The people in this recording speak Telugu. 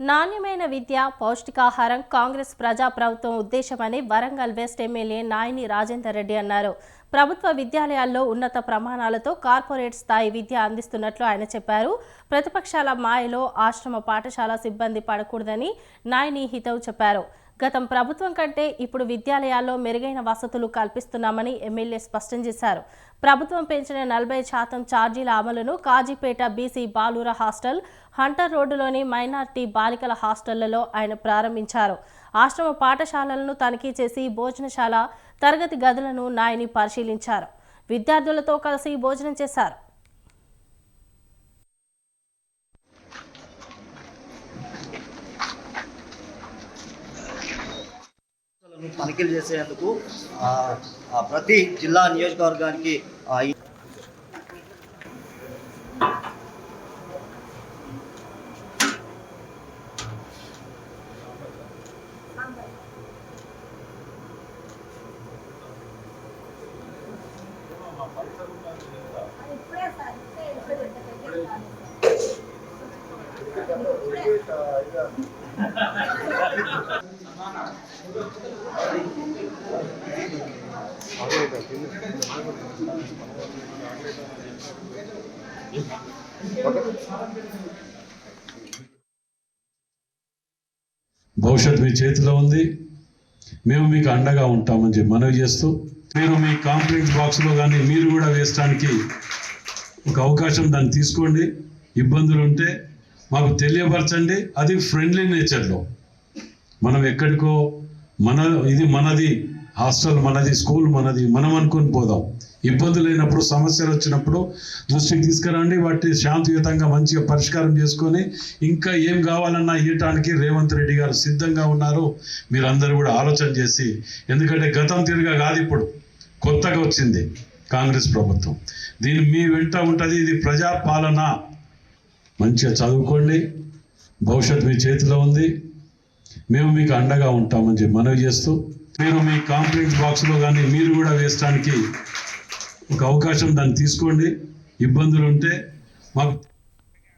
నాణ్యమైన విద్య, పౌష్టికాహారం కాంగ్రెస్ ప్రజాప్రభుత్వం ఉద్దేశమని వరంగల్ వెస్ట్ ఎమ్మెల్యే నాయని రాజేందర్ రెడ్డి అన్నారు. ప్రభుత్వ విద్యాలయాల్లో ఉన్నత ప్రమాణాలతో కార్పొరేట్ స్థాయి విద్య అందిస్తున్నట్లు ఆయన చెప్పారు. ప్రతిపక్షాల మాయలో ఆశ్రమ పాఠశాల సిబ్బంది పడకూడదని నాయని హితవు చెప్పారు. గతం ప్రభుత్వం కంటే ఇప్పుడు విద్యాలయాల్లో మెరుగైన వసతులు కల్పిస్తున్నామని ఎమ్మెల్యే స్పష్టం చేశారు. ప్రభుత్వం పెంచిన 40% ఛార్జీల అమలును కాజీపేట బీసీ బాలుర హాస్టల్, హంటర్ రోడ్డులోని మైనార్టీ బాలికల హాస్టళ్లలో ఆయన ప్రారంభించారు. ఆశ్రమ పాఠశాలలను తనిఖీ చేసి భోజనశాల, తరగతి గదులను నాయని పరిశీలించారు. విద్యార్థులతో కలిసి భోజనం చేశారు. తనిఖీలు చేసేందుకు ప్రతి జిల్లా నియోజకవర్గానికి భవిష్యత్తు మీ చేతిలో ఉంది. మేము మీకు అండగా ఉంటామని చెప్పి మనవి చేస్తూ, మీరు మీ కాంప్లెక్స్ బాక్స్లో కానీ మీరు కూడా వేయడానికి ఒక అవకాశం దాన్ని తీసుకోండి. ఇబ్బందులు ఉంటే మాకు తెలియపరచండి. అది ఫ్రెండ్లీ నేచర్లో, మనం ఎక్కడికో ఇది మనది, హాస్టల్ మనది, స్కూల్ మనది, మనం అనుకుని పోదాం. ఇబ్బందులు లేనప్పుడు, సమస్యలు వచ్చినప్పుడు దృష్టికి తీసుకురండి. వాటిని శాంతియుతంగా మంచిగా పరిష్కారం చేసుకొని ఇంకా ఏం కావాలన్నా ఇవ్వటానికి రేవంత్ రెడ్డి గారు సిద్ధంగా ఉన్నారు. మీరందరూ కూడా ఆలోచన చేసి, ఎందుకంటే గతం తిరిగా కాదు, ఇప్పుడు కొత్తగా వచ్చింది కాంగ్రెస్ ప్రభుత్వం. దీని మీ వెంట ఉంటుంది. ఇది ప్రజాపాలన. మంచిగా చదువుకోండి. భవిష్యత్తు మీ చేతిలో ఉంది. మేము మీకు అండగా ఉంటామని చెప్పి మనవి చేస్తూ, మీరు మీ కాంప్లెక్స్ బాక్స్లో కానీ మీరు కూడా వేయడానికి ఒక అవకాశం దాన్ని తీసుకోండి. ఇబ్బందులు ఉంటే మాకు